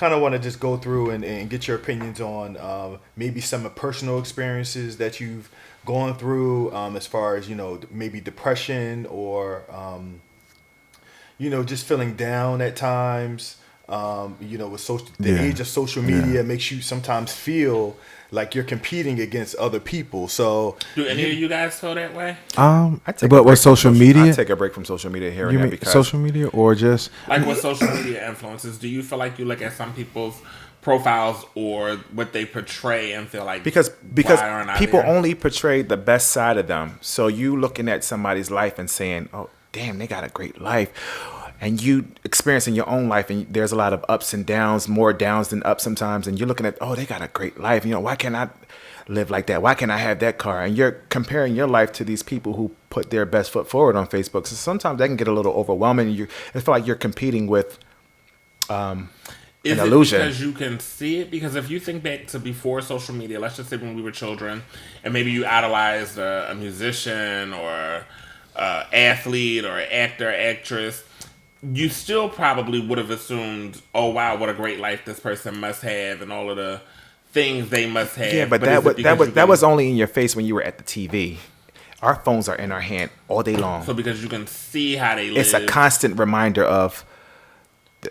kind of want to just go through and get your opinions on maybe some personal experiences that you've gone through as far as, maybe depression or, just feeling down at times. With the age of social media makes you sometimes feel like you're competing against other people. So, do any of you guys feel that way? But with social media, I take a break from social media here and there because social media or just like with social media influences. Do you feel like you look at some people's profiles or what they portray and feel like because why aren't I people there? only portray the best side of them. So you looking at somebody's life and saying, "Oh, damn, they got a great life." And you experiencing your own life, and there's a lot of ups and downs, more downs than ups sometimes. And you're looking at, oh, they got a great life. Why can't I live like that? Why can't I have that car? And you're comparing your life to these people who put their best foot forward on Facebook. So sometimes that can get a little overwhelming. I feel like you're competing with an illusion. Because you can see it? Because if you think back to before social media, let's just say when we were children, and maybe you idolized a musician or athlete or actor, actress, you still probably would have assumed, oh wow, what a great life this person must have, and all of the things they must have. Yeah, but that was only in your face when you were at the TV. Our phones are in our hand all day long. So because you can see how they live. It's a constant reminder of,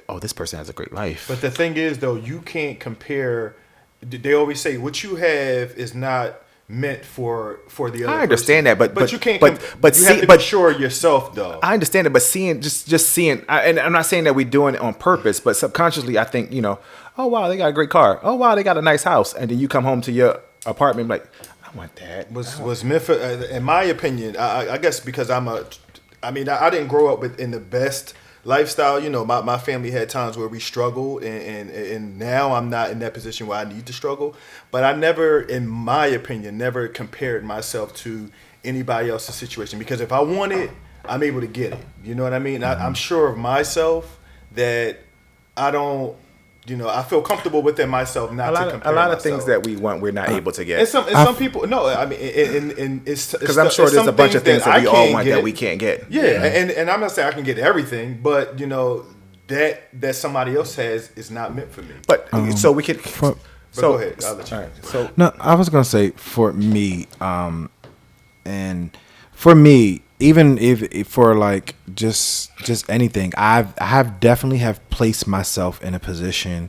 oh, this person has a great life. But the thing is, though, you can't compare. They always say what you have is not meant for the other. I understand person. that, but you can't. But you have to be sure yourself, though. I understand it, but just seeing, and I'm not saying that we're doing it on purpose, but subconsciously, I think oh wow, they got a great car. Oh wow, they got a nice house, and then you come home to your apartment like, I want that. Was meant for, in my opinion, I guess because I didn't grow up in the best lifestyle. My family had times where we struggled, and now I'm not in that position where I need to struggle. But I never, in my opinion, never compared myself to anybody else's situation, because if I want it, I'm able to get it. You know what I mean? I'm sure of myself that I don't. I feel comfortable within myself not to compare a lot of myself. things that we want, we're not able to get. And some people, no, I mean, and it's because I'm sure there's a bunch of things that we all want that we can't get. Yeah, and I'm not saying I can get everything, but that somebody else has is not meant for me. But so we could. Go ahead. I'll let you. All right, so no, I was gonna say for me, and for me, even if for like just anything, I have definitely have placed myself in a position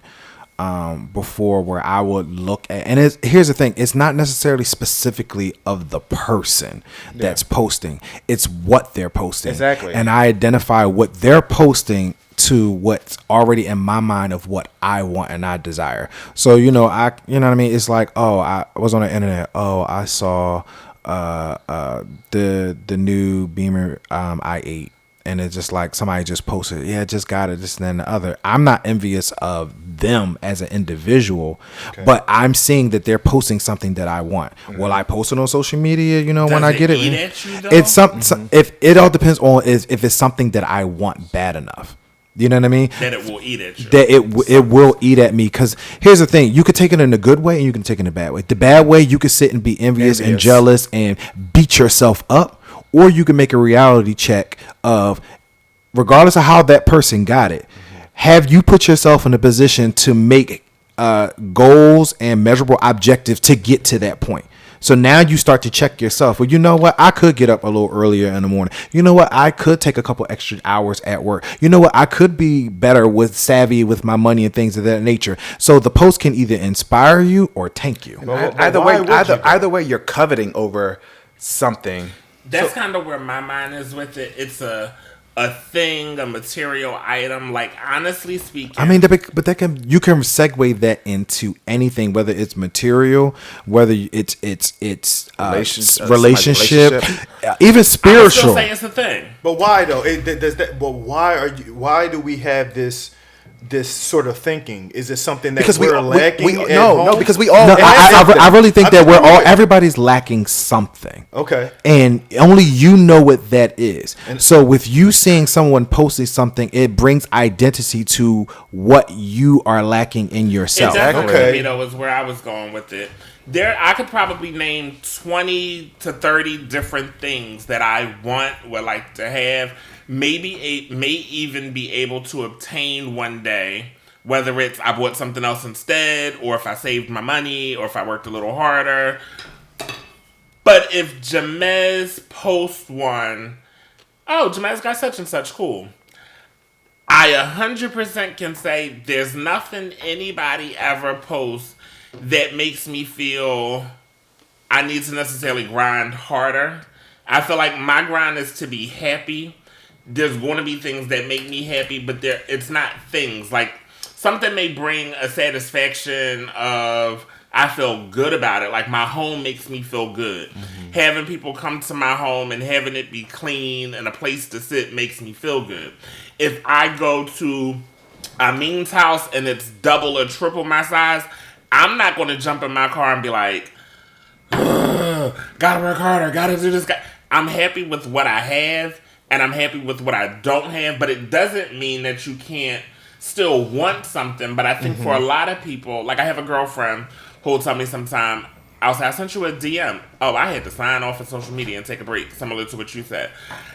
before where I would look at, and here's the thing, it's not necessarily specifically of the person that's posting, it's what they're posting. Exactly. And I identify what they're posting to what's already in my mind of what I want and I desire. So you know what I mean, it's like, oh, I was on the internet, oh, I saw the new Beamer i8, and it's just like somebody just posted, yeah, just got it, this and then the other. I'm not envious of them as an individual, but I'm seeing that they're posting something that I want. Will I post it on social media? When I get it, it's some if it all depends on if it's something that I want bad enough. You know what I mean? That it will eat at you. That it will eat at me. Because here's the thing. You could take it in a good way and you can take it in a bad way. The bad way, you could sit and be envious and jealous and beat yourself up. Or you can make a reality check of, regardless of how that person got it, have you put yourself in a position to make goals and measurable objectives to get to that point? So now you start to check yourself. Well, you know what? I could get up a little earlier in the morning. You know what? I could take a couple extra hours at work. You know what? I could be better savvy with my money and things of that nature. So the post can either inspire you or tank you. Either way, you're coveting over something. That's kind of where my mind is with it. It's a thing, a material item. Like, honestly speaking, I mean, but you can segue that into anything, whether it's material, whether it's relationship, even spiritual. I still say it's a thing. But why though? Why do we have this sort of thinking? Is it something that because we're lacking? Because we all. I really think that everybody's lacking something. Okay. And only you know what that is. And so with you seeing someone posting something, it brings identity to what you are lacking in yourself. Exactly. Was where I was going with it. I could probably name 20 to 30 different things that I would like to have. May even be able to obtain one day, Whether it's I bought something else instead, or if I saved my money, or if I worked a little harder. But if Jamez posts one, oh, Jamez got such and such, cool. I 100% can say there's nothing anybody ever posts that makes me feel I need to necessarily grind harder. I feel like my grind is to be happy. There's going to be things that make me happy, but it's not things. Like, something may bring a satisfaction of I feel good about it. Like, my home makes me feel good. Mm-hmm. Having people come to my home and having it be clean and a place to sit makes me feel good. If I go to Amin's house and it's double or triple my size, I'm not going to jump in my car and be like, gotta work harder, gotta do this. I'm happy with what I have, and I'm happy with what I don't have, but it doesn't mean that you can't still want something. But I think for a lot of people, like I have a girlfriend who will tell me sometime, I'll say, I sent you a DM. Oh, I had to sign off of social media and take a break, similar to what you said.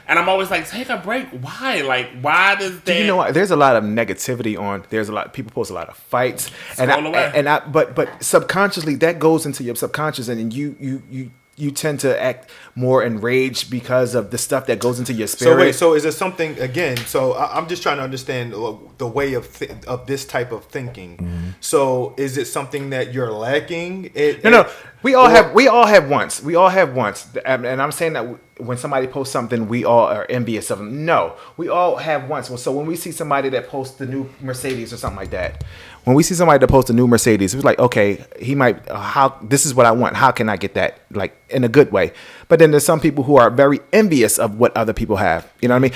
And I'm always like, take a break. Why? Like, why does that? Do you know what? There's a lot of negativity on. There's a lot. People post a lot of fights, but subconsciously that goes into your subconscious, and you tend to act more enraged because of the stuff that goes into your spirit. So is it something again? So I'm just trying to understand the way of this type of thinking. Mm-hmm. So is it something that you're lacking? No. We all have wants. We all have wants, and I'm saying that when somebody posts something, we all are envious of them. No, we all have wants. So when we see somebody that posts the new Mercedes or something like that, when we see somebody that posts a new Mercedes, it's like, okay, he might. This is what I want. How can I get that? Like in a good way. But then there's some people who are very envious of what other people have. You know what I mean?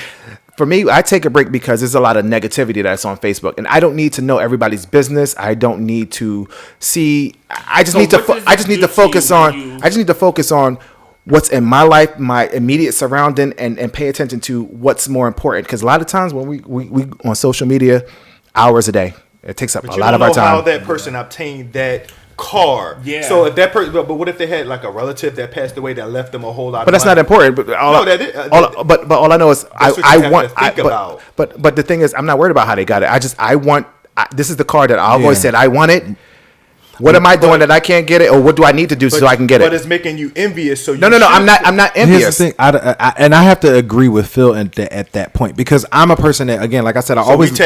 For me, I take a break because there's a lot of negativity that's on Facebook, and I don't need to know everybody's business. I don't need to see. I just need to focus on what's in my life, my immediate surrounding, and pay attention to what's more important. Because a lot of times when we on social media, hours a day, it takes up a lot of our time. How that person obtained that car. Yeah. So if that person, but what if they had like a relative that passed away that left them a whole lot? But that's money? not important. But all I know is I want. But the thing is, I'm not worried about how they got it. This is the car that I've always said I wanted. What am I doing that I can't get it, or what do I need to do so I can get it? But it's making you envious. So no, I'm not envious. Here's the thing, I have to agree with Phil at that point, because I'm a person that, again, like I said, So it's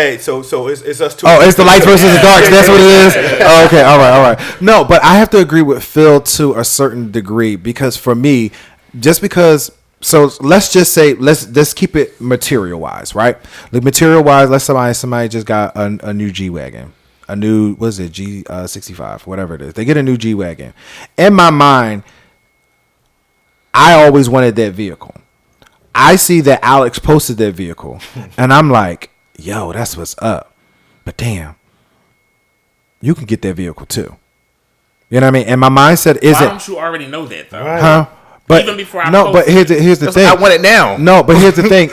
us two. Oh, it's the lights versus the darks. That's what it is. Oh, okay, all right. No, but I have to agree with Phil to a certain degree, because for me, just because. So let's just say let's keep it material wise, right? Like material wise, let's somebody just got a new G-Wagon. A new, what is it, G65, whatever it is. They get a new G-Wagon. In my mind, I always wanted that vehicle. I see that Alex posted that vehicle, and I'm like, yo, that's what's up. But damn, you can get that vehicle too. You know what I mean? And my mindset isn't. Why don't you already know that, though? Huh? But even before I no, but here's the thing. I want it now. No, but here's the thing: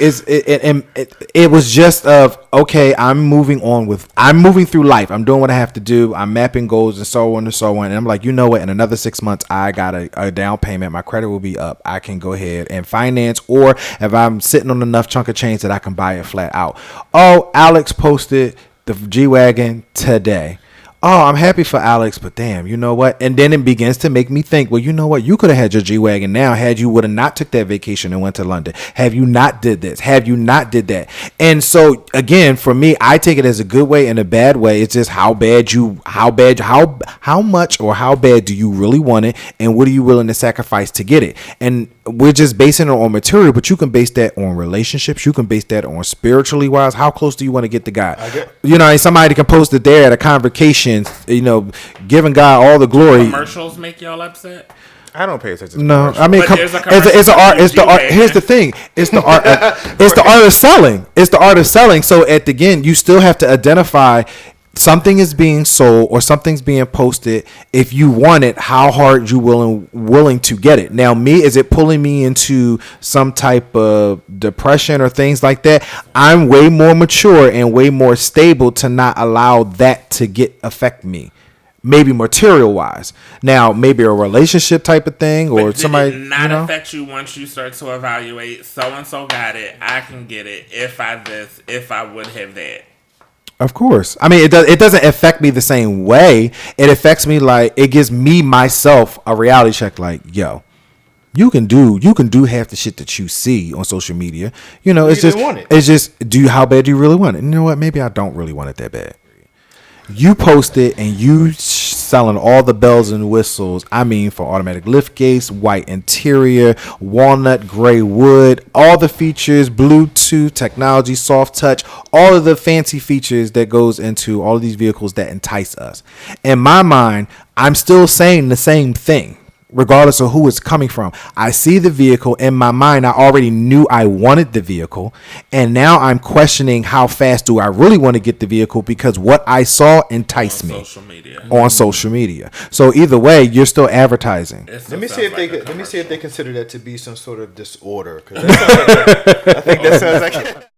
it was just of okay. I'm moving through life. I'm doing what I have to do. I'm mapping goals and so on and so on. And I'm like, you know what? In another 6 months, I got a down payment. My credit will be up. I can go ahead and finance, or if I'm sitting on enough chunk of change that I can buy it flat out. Oh, Alex posted the G-Wagon today. Oh, I'm happy for Alex, but damn, you know what? And then it begins to make me think, well, you know what? You could have had your G-Wagon now had you would have not took that vacation and went to London. Have you not did this? Have you not did that? And so, again, for me, I take it as a good way and a bad way. It's just how much or how bad do you really want it, and what are you willing to sacrifice to get it? And we're just basing it on material, but you can base that on relationships. You can base that on spiritually wise. How close do you want to get the guy? You know, somebody can post it there at a convocation, you know, giving God all the glory. Commercials make y'all upset? I don't pay attention to No, I mean, it's an art. It's the art. Here's the thing. It's the art. It's the art of selling. It's the art of selling. So at the end, you still have to identify something is being sold or something's being posted. If you want it, how hard you willing to get it. Now, is it pulling me into some type of depression or things like that? I'm way more mature and way more stable to not allow that to affect me. Maybe material wise. Now, maybe a relationship type of thing, or but somebody. Did it not affect you once you start to evaluate? So and so got it. I can get it if I would have that. Of course. I mean, it doesn't affect me the same way. It affects me like it gives me myself a reality check. Like, yo, you can do half the shit that you see on social media. You know, it's just how bad do you really want it? And you know what? Maybe I don't really want it that bad. You post it and you selling all the bells and whistles. I mean, for automatic lift gates, white interior, walnut gray wood, all the features, Bluetooth technology, soft touch, all of the fancy features that goes into all of these vehicles that entice us. In my mind, I'm still saying the same thing, regardless of who it's coming from. I see the vehicle in my mind. I already knew I wanted the vehicle. And now I'm questioning how fast do I really want to get the vehicle because what I saw enticed me on social media. So either way, you're still advertising. Let me see if they consider that to be some sort of disorder. 'Cause I think that sounds like